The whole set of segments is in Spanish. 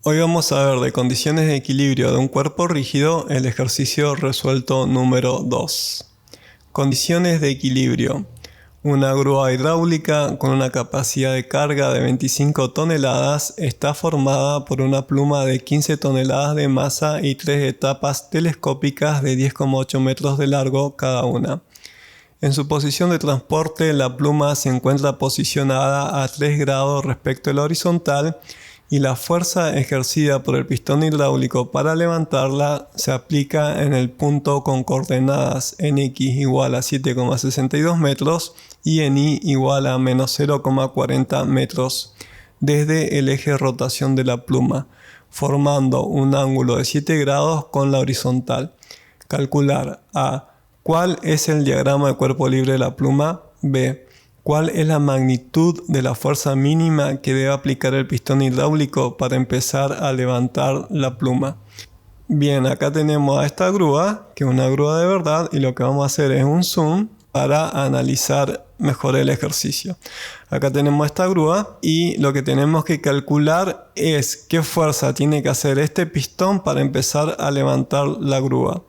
Hoy vamos a ver de condiciones de equilibrio de un cuerpo rígido el ejercicio resuelto número 2. Condiciones de equilibrio. Una grúa hidráulica con una capacidad de carga de 25 toneladas está formada por una pluma de 15 toneladas de masa y 3 etapas telescópicas de 10,8 metros de largo cada una. En su posición de transporte, la pluma se encuentra posicionada a 3 grados respecto a la horizontal y la fuerza ejercida por el pistón hidráulico para levantarla se aplica en el punto con coordenadas en X igual a 7,62 metros y en Y igual a menos 0,40 metros desde el eje de rotación de la pluma, formando un ángulo de 7 grados con la horizontal. Calcular A. ¿Cuál es el diagrama de cuerpo libre de la pluma? B. ¿Cuál es la magnitud de la fuerza mínima que debe aplicar el pistón hidráulico para empezar a levantar la pluma? Bien, acá tenemos a esta grúa, que es una grúa de verdad, y lo que vamos a hacer es un zoom para analizar mejor el ejercicio. Acá tenemos esta grúa y lo que tenemos que calcular es qué fuerza tiene que hacer este pistón para empezar a levantar la grúa.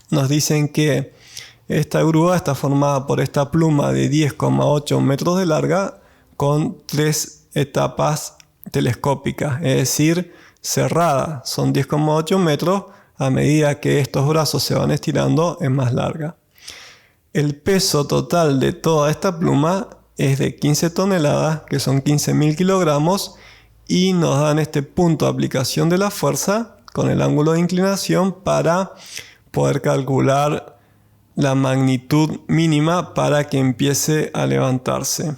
Nos dicen que esta grúa está formada por esta pluma de 10,8 metros de larga con 3 etapas telescópicas, es decir, cerrada. Son 10,8 metros, a medida que estos brazos se van estirando es más larga. El peso total de toda esta pluma es de 15 toneladas, que son 15.000 kilogramos, y nos dan este punto de aplicación de la fuerza con el ángulo de inclinación para poder calcular la magnitud mínima para que empiece a levantarse.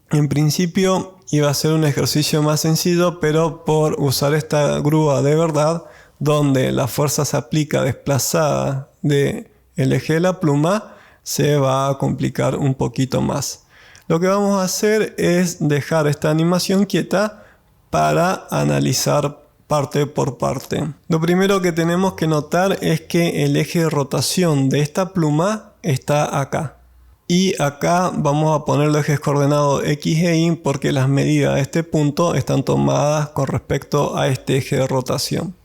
En principio iba a ser un ejercicio más sencillo, pero por usar esta grúa de verdad, donde la fuerza se aplica desplazada del eje de la pluma, se va a complicar un poquito más. Lo que vamos a hacer es dejar esta animación quieta para analizar parte por parte. Lo primero que tenemos que notar es que el eje de rotación de esta pluma está acá. Y acá vamos a poner los ejes coordenados X e Y porque las medidas de este punto están tomadas con respecto a este eje de rotación.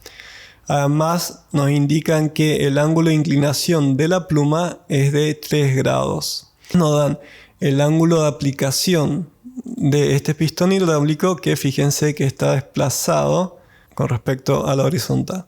Además nos indican que el ángulo de inclinación de la pluma es de 3 grados. Nos dan el ángulo de aplicación de este pistón hidráulico que fíjense que está desplazado con respecto a la horizontal.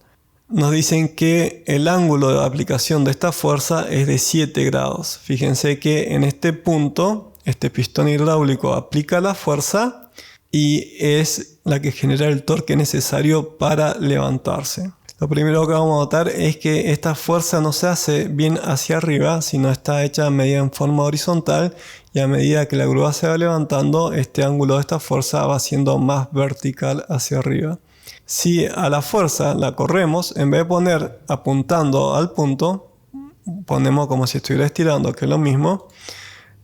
Nos dicen que el ángulo de aplicación de esta fuerza es de 7 grados. Fíjense que en este punto, este pistón hidráulico aplica la fuerza y es la que genera el torque necesario para levantarse. Lo primero que vamos a notar es que esta fuerza no se hace bien hacia arriba, sino está hecha medida en forma horizontal, y a medida que la grúa se va levantando, este ángulo de esta fuerza va siendo más vertical hacia arriba. Si a la fuerza la corremos, en vez de poner apuntando al punto, ponemos como si estuviera estirando, que es lo mismo,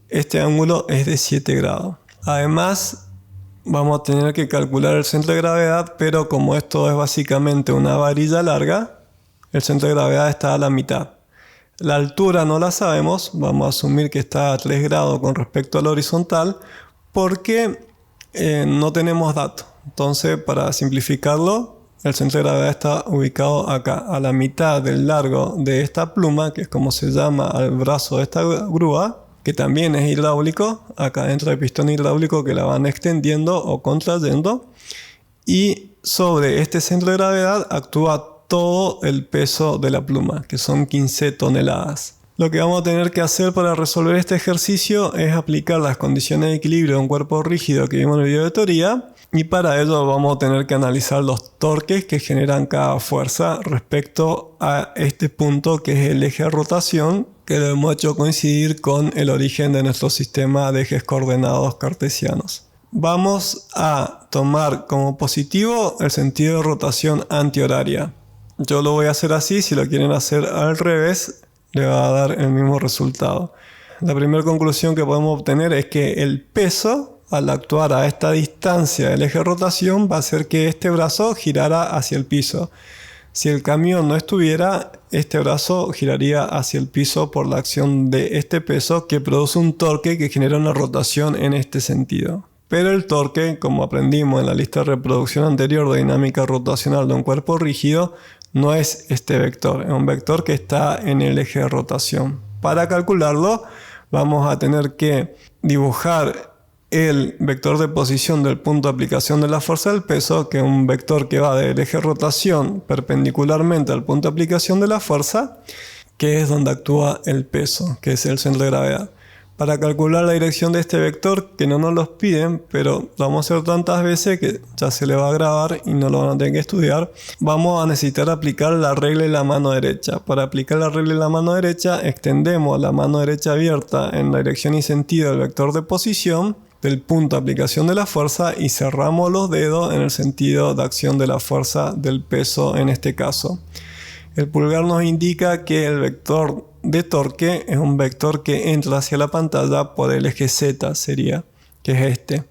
este ángulo es de 7 grados. Además, vamos a tener que calcular el centro de gravedad, pero como esto es básicamente una varilla larga, el centro de gravedad está a la mitad. La altura no la sabemos, vamos a asumir que está a 3 grados con respecto a la horizontal, porque no tenemos datos. Entonces, para simplificarlo, el centro de gravedad está ubicado acá, a la mitad del largo de esta pluma, que es como se llama al brazo de esta grúa, que también es hidráulico, acá dentro del pistón hidráulico que la van extendiendo o contrayendo, y sobre este centro de gravedad actúa todo el peso de la pluma, que son 15 toneladas. Lo que vamos a tener que hacer para resolver este ejercicio es aplicar las condiciones de equilibrio de un cuerpo rígido que vimos en el video de teoría, y para ello vamos a tener que analizar los torques que generan cada fuerza respecto a este punto que es el eje de rotación, que lo hemos hecho coincidir con el origen de nuestro sistema de ejes coordenados cartesianos. Vamos a tomar como positivo el sentido de rotación antihoraria. Yo lo voy a hacer así, si lo quieren hacer al revés, le va a dar el mismo resultado. La primera conclusión que podemos obtener es que el peso, al actuar a esta distancia del eje de rotación, va a hacer que este brazo girara hacia el piso. Si el camión no estuviera, este brazo giraría hacia el piso por la acción de este peso que produce un torque que genera una rotación en este sentido. Pero el torque, como aprendimos en la lista de reproducción anterior de dinámica rotacional de un cuerpo rígido, no es este vector, es un vector que está en el eje de rotación. Para calcularlo, vamos a tener que dibujar el vector de posición del punto de aplicación de la fuerza del peso, que es un vector que va del eje de rotación perpendicularmente al punto de aplicación de la fuerza, que es donde actúa el peso, que es el centro de gravedad. Para calcular la dirección de este vector, que no nos los piden, pero lo vamos a hacer tantas veces que ya se le va a grabar y no lo van a tener que estudiar, vamos a necesitar aplicar la regla de la mano derecha. Para aplicar la regla de la mano derecha, extendemos la mano derecha abierta en la dirección y sentido del vector de posición del punto de aplicación de la fuerza y cerramos los dedos en el sentido de acción de la fuerza del peso en este caso. El pulgar nos indica que el vector de torque es un vector que entra hacia la pantalla por el eje Z, sería, que es este.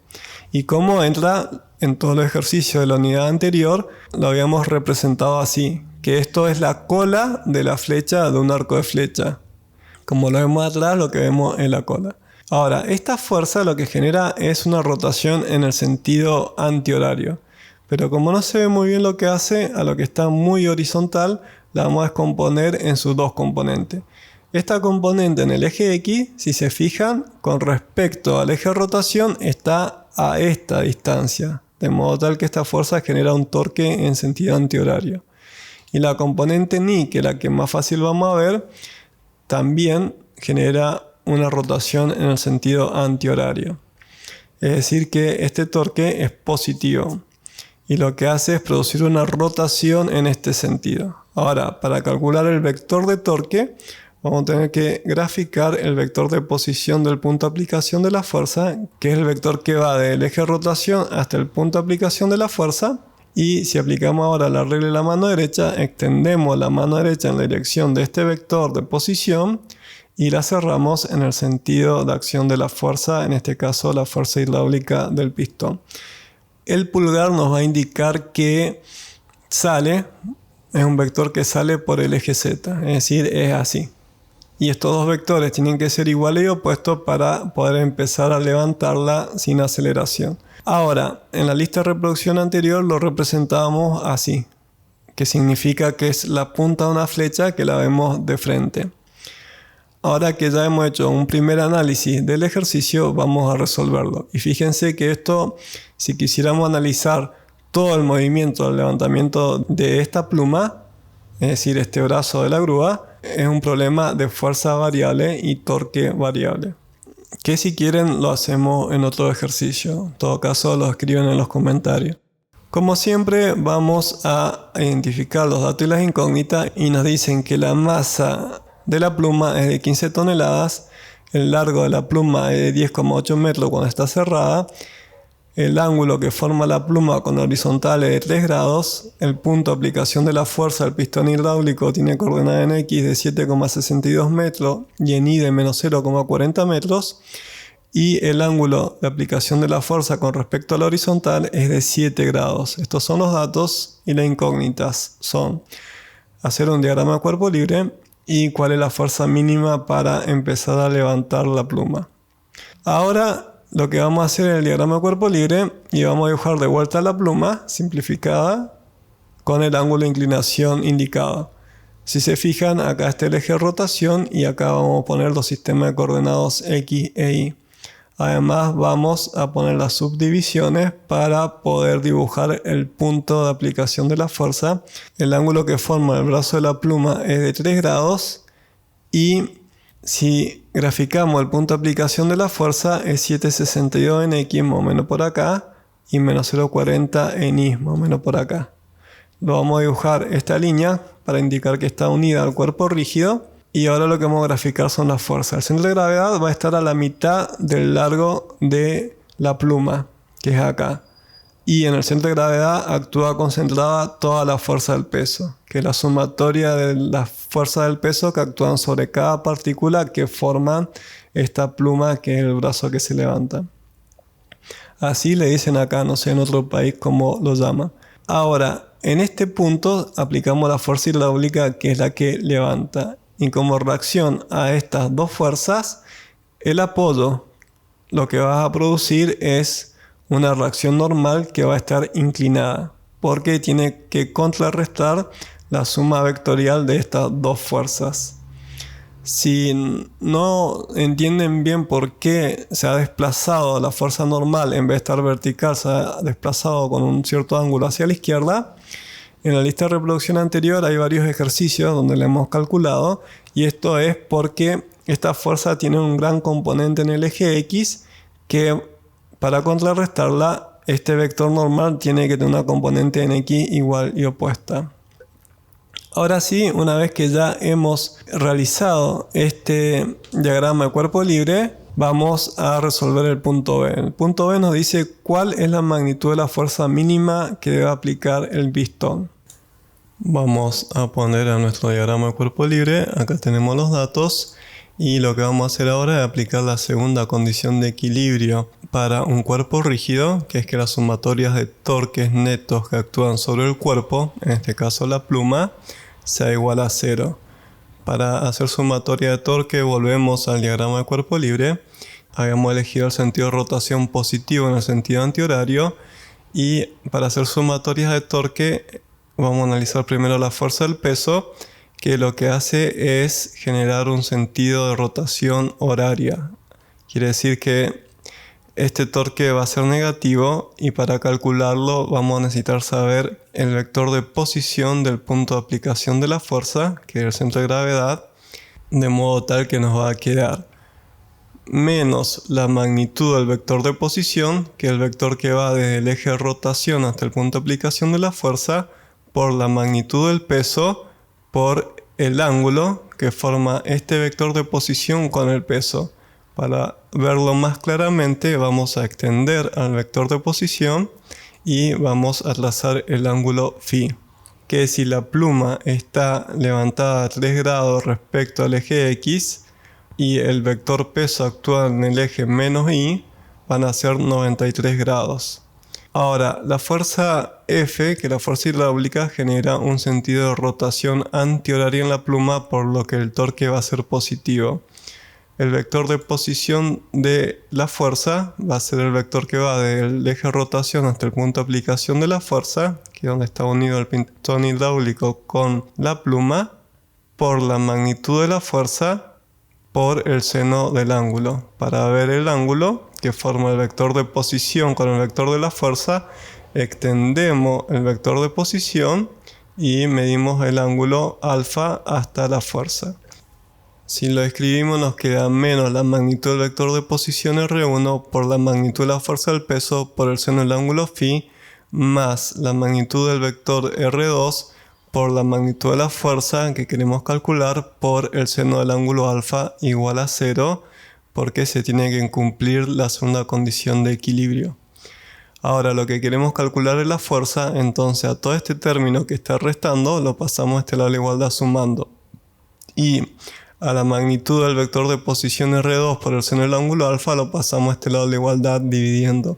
Y como entra en todo el ejercicio de la unidad anterior, lo habíamos representado así, que esto es la cola de la flecha de un arco de flecha. Como lo vemos atrás, lo que vemos es la cola. Ahora, esta fuerza lo que genera es una rotación en el sentido antihorario. Pero como no se ve muy bien lo que hace, a lo que está muy horizontal, la vamos a descomponer en sus dos componentes. Esta componente en el eje X, si se fijan, con respecto al eje de rotación, está a esta distancia. De modo tal que esta fuerza genera un torque en sentido antihorario. Y la componente ni, que es la que más fácil vamos a ver, también genera una rotación en el sentido antihorario. Es decir que este torque es positivo. Y lo que hace es producir una rotación en este sentido. Ahora, para calcular el vector de torque, vamos a tener que graficar el vector de posición del punto de aplicación de la fuerza, que es el vector que va del eje de rotación hasta el punto de aplicación de la fuerza. Y si aplicamos ahora la regla de la mano derecha, extendemos la mano derecha en la dirección de este vector de posición y la cerramos en el sentido de acción de la fuerza, en este caso la fuerza hidráulica del pistón. El pulgar nos va a indicar que sale, es un vector que sale por el eje Z, es decir, es así. Y estos dos vectores tienen que ser iguales y opuestos para poder empezar a levantarla sin aceleración. Ahora, en la lista de reproducción anterior lo representábamos así, que significa que es la punta de una flecha que la vemos de frente. Ahora que ya hemos hecho un primer análisis del ejercicio, vamos a resolverlo. Y fíjense que esto, si quisiéramos analizar todo el movimiento del levantamiento de esta pluma, es decir, este brazo de la grúa, es un problema de fuerza variable y torque variable. Que si quieren lo hacemos en otro ejercicio. En todo caso lo escriben en los comentarios. Como siempre vamos a identificar los datos y las incógnitas y nos dicen que la masa de la pluma es de 15 toneladas, el largo de la pluma es de 10,8 metros cuando está cerrada, el ángulo que forma la pluma con la horizontal es de 3 grados, el punto de aplicación de la fuerza del pistón hidráulico tiene coordenada en X de 7,62 metros y en Y de menos 0,40 metros, y el ángulo de aplicación de la fuerza con respecto a la horizontal es de 7 grados. Estos son los datos y las incógnitas son hacer un diagrama de cuerpo libre y cuál es la fuerza mínima para empezar a levantar la pluma. Ahora lo que vamos a hacer es el diagrama de cuerpo libre y vamos a dibujar de vuelta la pluma simplificada con el ángulo de inclinación indicado. Si se fijan, acá está el eje de rotación y acá vamos a poner los sistemas de coordenados X e Y. Además vamos a poner las subdivisiones para poder dibujar el punto de aplicación de la fuerza. El ángulo que forma el brazo de la pluma es de 3 grados y si graficamos el punto de aplicación de la fuerza es 7,62 en X más o menos por acá y menos 0,40 en Y más o menos por acá. Lo vamos a dibujar esta línea para indicar que está unida al cuerpo rígido. Y ahora lo que vamos a graficar son las fuerzas. El centro de gravedad va a estar a la mitad del largo de la pluma, que es acá. Y en el centro de gravedad actúa concentrada toda la fuerza del peso, que es la sumatoria de las fuerzas del peso que actúan sobre cada partícula que forman esta pluma, que es el brazo que se levanta. Así le dicen acá, no sé en otro país cómo lo llaman. Ahora, en este punto aplicamos la fuerza hidráulica, que es la que levanta. Y como reacción a estas dos fuerzas, el apoyo lo que va a producir es una reacción normal que va a estar inclinada, porque tiene que contrarrestar la suma vectorial de estas dos fuerzas. Si no entienden bien por qué se ha desplazado la fuerza normal en vez de estar vertical, se ha desplazado con un cierto ángulo hacia la izquierda, en la lista de reproducción anterior hay varios ejercicios donde le hemos calculado, y esto es porque esta fuerza tiene un gran componente en el eje X que para contrarrestarla este vector normal tiene que tener una componente en X igual y opuesta. Ahora sí, una vez que ya hemos realizado este diagrama de cuerpo libre, vamos a resolver el punto B. El punto B nos dice cuál es la magnitud de la fuerza mínima que debe aplicar el pistón. Vamos a poner a nuestro diagrama de cuerpo libre, acá tenemos los datos, y lo que vamos a hacer ahora es aplicar la segunda condición de equilibrio para un cuerpo rígido, que es que las sumatorias de torques netos que actúan sobre el cuerpo, en este caso la pluma, sea igual a 0. Para hacer sumatoria de torque volvemos al diagrama de cuerpo libre. Habíamos elegido el sentido de rotación positivo en el sentido antihorario, y para hacer sumatorias de torque vamos a analizar primero la fuerza del peso, que lo que hace es generar un sentido de rotación horaria. Quiere decir que este torque va a ser negativo, y para calcularlo vamos a necesitar saber el vector de posición del punto de aplicación de la fuerza, que es el centro de gravedad, de modo tal que nos va a quedar menos la magnitud del vector de posición, que es el vector que va desde el eje de rotación hasta el punto de aplicación de la fuerza, por la magnitud del peso por el ángulo que forma este vector de posición con el peso. Para verlo más claramente vamos a extender al vector de posición y vamos a trazar el ángulo phi, que si la pluma está levantada a 3 grados respecto al eje X y el vector peso actúa en el eje menos y, van a ser 93 grados. Ahora, la fuerza F, que es la fuerza hidráulica, genera un sentido de rotación antihoraria en la pluma, por lo que el torque va a ser positivo. El vector de posición de la fuerza va a ser el vector que va del eje de rotación hasta el punto de aplicación de la fuerza, que es donde está unido el pistón hidráulico con la pluma, por la magnitud de la fuerza por el seno del ángulo. Para ver el ángulo que forma el vector de posición con el vector de la fuerza, extendemos el vector de posición y medimos el ángulo alfa hasta la fuerza. Si lo escribimos nos queda menos la magnitud del vector de posición R1 por la magnitud de la fuerza del peso por el seno del ángulo phi, más la magnitud del vector R2 por la magnitud de la fuerza que queremos calcular por el seno del ángulo alfa igual a 0, porque se tiene que cumplir la segunda condición de equilibrio. Ahora lo que queremos calcular es la fuerza, entonces a todo este término que está restando lo pasamos a este lado de la igualdad sumando. Y a la magnitud del vector de posición R2 por el seno del ángulo alfa lo pasamos a este lado de la igualdad dividiendo.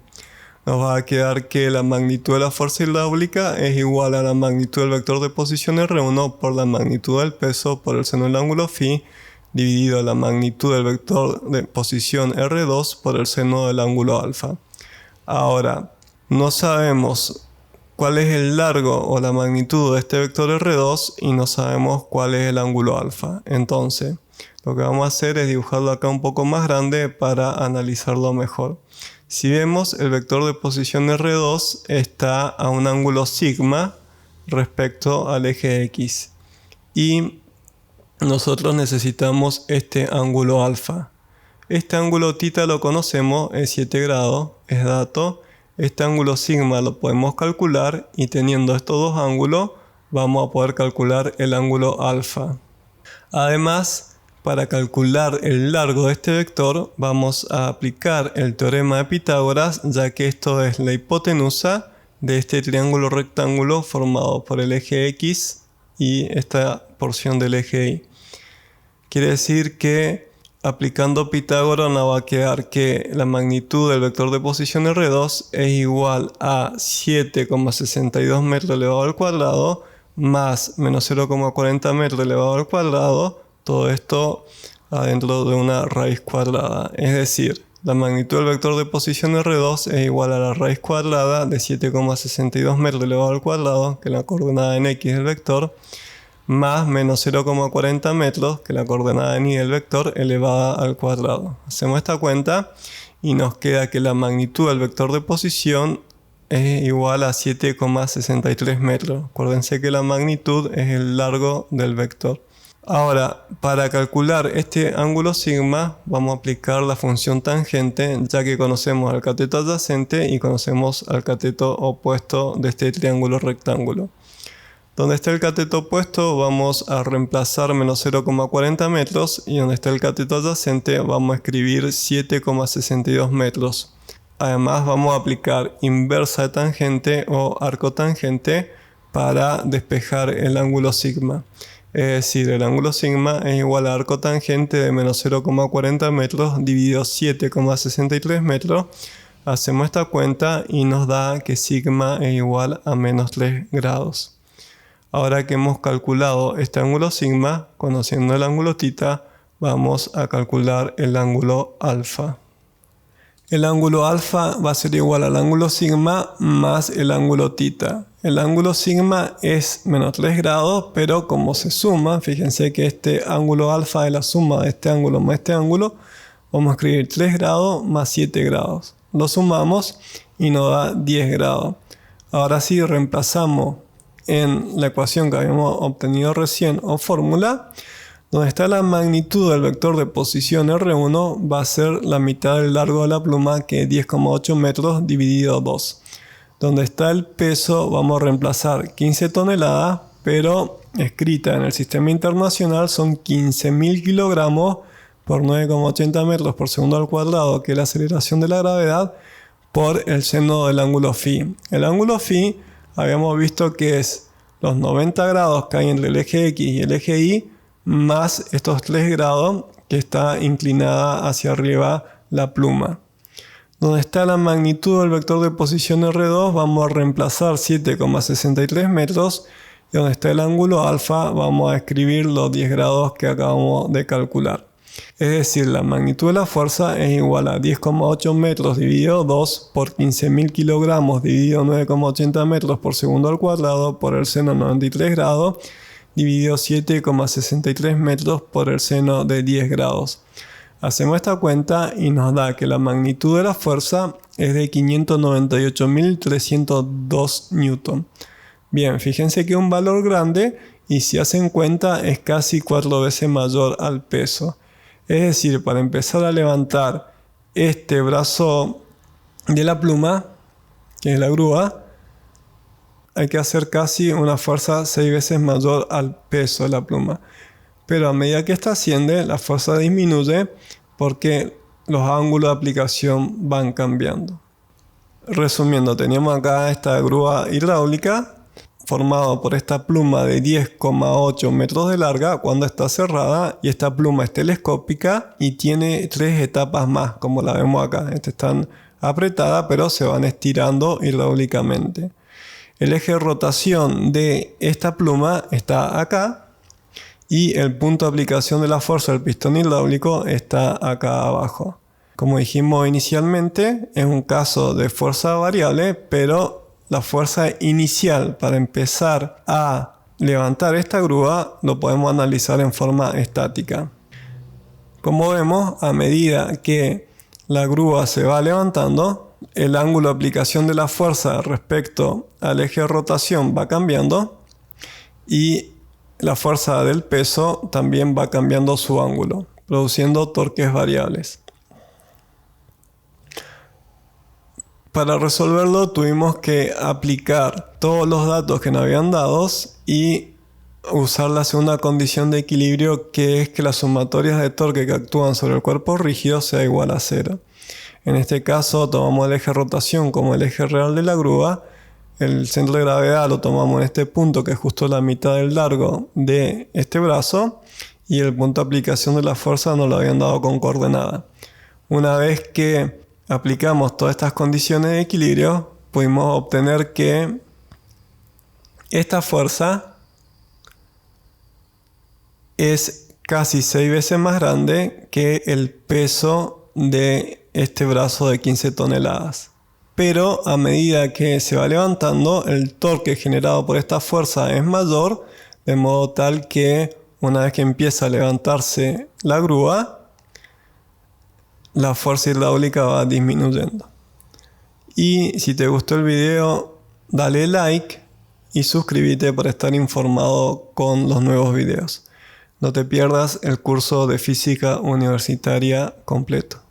Nos va a quedar que la magnitud de la fuerza hidráulica es igual a la magnitud del vector de posición R1 por la magnitud del peso por el seno del ángulo phi, dividido la magnitud del vector de posición R2 por el seno del ángulo alfa. Ahora, no sabemos cuál es el largo o la magnitud de este vector R2 y no sabemos cuál es el ángulo alfa. Entonces, lo que vamos a hacer es dibujarlo acá un poco más grande para analizarlo mejor. Si vemos, el vector de posición R2 está a un ángulo sigma respecto al eje X. Y nosotros necesitamos este ángulo alfa. Este ángulo θ lo conocemos, es 7 grados, es dato. Este ángulo sigma lo podemos calcular y teniendo estos dos ángulos vamos a poder calcular el ángulo alfa. Además, para calcular el largo de este vector vamos a aplicar el teorema de Pitágoras, ya que esto es la hipotenusa de este triángulo rectángulo formado por el eje X y esta porción del eje Y. Quiere decir que aplicando Pitágoras nos va a quedar que la magnitud del vector de posición R2 es igual a 7,62 metros elevado al cuadrado más menos 0,40 metros elevado al cuadrado, todo esto adentro de una raíz cuadrada. Es decir, La magnitud del vector de posición R2 es igual a la raíz cuadrada de 7,62 metros elevado al cuadrado, que es la coordenada en X del vector, más menos 0,40 metros, que es la coordenada en Y del vector, elevada al cuadrado. Hacemos esta cuenta y nos queda que la magnitud del vector de posición es igual a 7,63 metros. Acuérdense que la magnitud es el largo del vector. Ahora, para calcular este ángulo sigma, vamos a aplicar la función tangente, ya que conocemos al cateto adyacente y conocemos al cateto opuesto de este triángulo rectángulo. Donde está el cateto opuesto vamos a reemplazar menos 0,40 metros y donde está el cateto adyacente vamos a escribir 7,62 metros. Además vamos a aplicar inversa de tangente o arco tangente para despejar el ángulo sigma. Es decir, el ángulo sigma es igual a arco tangente de menos 0,40 metros dividido 7,63 metros. Hacemos esta cuenta y nos da que sigma es igual a menos 3 grados. Ahora que hemos calculado este ángulo sigma, conociendo el ángulo θ, vamos a calcular el ángulo alfa. El ángulo alfa va a ser igual al ángulo sigma más el ángulo θ. El ángulo sigma es menos 3 grados, pero como se suma, fíjense que este ángulo alfa es la suma de este ángulo más este ángulo, vamos a escribir 3 grados más 7 grados. Lo sumamos y nos da 10 grados. Ahora sí reemplazamos en la ecuación que habíamos obtenido recién o fórmula, donde está la magnitud del vector de posición R1 va a ser la mitad del largo de la pluma, que es 10,8 metros dividido 2. Donde está el peso vamos a reemplazar 15 toneladas, pero escrita en el sistema internacional son 15.000 kilogramos por 9,80 metros por segundo al cuadrado, que es la aceleración de la gravedad, por el seno del ángulo phi. El ángulo phi habíamos visto que es los 90 grados que hay entre el eje X y el eje Y, más estos 3 grados que está inclinada hacia arriba la pluma. Donde está la magnitud del vector de posición R2 vamos a reemplazar 7,63 metros y donde está el ángulo alfa vamos a escribir los 10 grados que acabamos de calcular. Es decir, la magnitud de la fuerza es igual a 10,8 metros dividido 2 por 15.000 kilogramos dividido 9,80 metros por segundo al cuadrado por el seno 93 grados dividido 7,63 metros por el seno de 10 grados. Hacemos esta cuenta y nos da que la magnitud de la fuerza es de 598.302 newton. Bien, fíjense que es un valor grande y si hacen cuenta es casi 4 veces mayor al peso. Es decir, para empezar a levantar este brazo de la pluma, que es la grúa, hay que hacer casi una fuerza 6 veces mayor al peso de la pluma. Pero a medida que esta asciende, la fuerza disminuye porque los ángulos de aplicación van cambiando. Resumiendo, teníamos acá esta grúa hidráulica formada por esta pluma de 10,8 metros de larga cuando está cerrada, y esta pluma es telescópica y tiene 3 etapas más, como la vemos acá. Están apretadas pero se van estirando hidráulicamente. El eje de rotación de esta pluma está acá y el punto de aplicación de la fuerza del pistón hidráulico está acá abajo. Como dijimos inicialmente, es un caso de fuerza variable, pero la fuerza inicial para empezar a levantar esta grúa lo podemos analizar en forma estática. Como vemos, a medida que la grúa se va levantando, el ángulo de aplicación de la fuerza respecto al eje de rotación va cambiando y la fuerza del peso también va cambiando su ángulo, produciendo torques variables. Para resolverlo tuvimos que aplicar todos los datos que nos habían dado y usar la segunda condición de equilibrio, que es que las sumatorias de torque que actúan sobre el cuerpo rígido sea igual a 0. En este caso tomamos el eje de rotación como el eje real de la grúa. El centro de gravedad lo tomamos en este punto, que es justo la mitad del largo de este brazo, y el punto de aplicación de la fuerza nos lo habían dado con coordenada. Una vez que aplicamos todas estas condiciones de equilibrio, pudimos obtener que esta fuerza es casi 6 veces más grande que el peso de este brazo de 15 toneladas. Pero a medida que se va levantando, el torque generado por esta fuerza es mayor, de modo tal que una vez que empieza a levantarse la grúa, la fuerza hidráulica va disminuyendo. Y si te gustó el video, dale like y suscríbete para estar informado con los nuevos videos. No te pierdas el curso de física universitaria completo.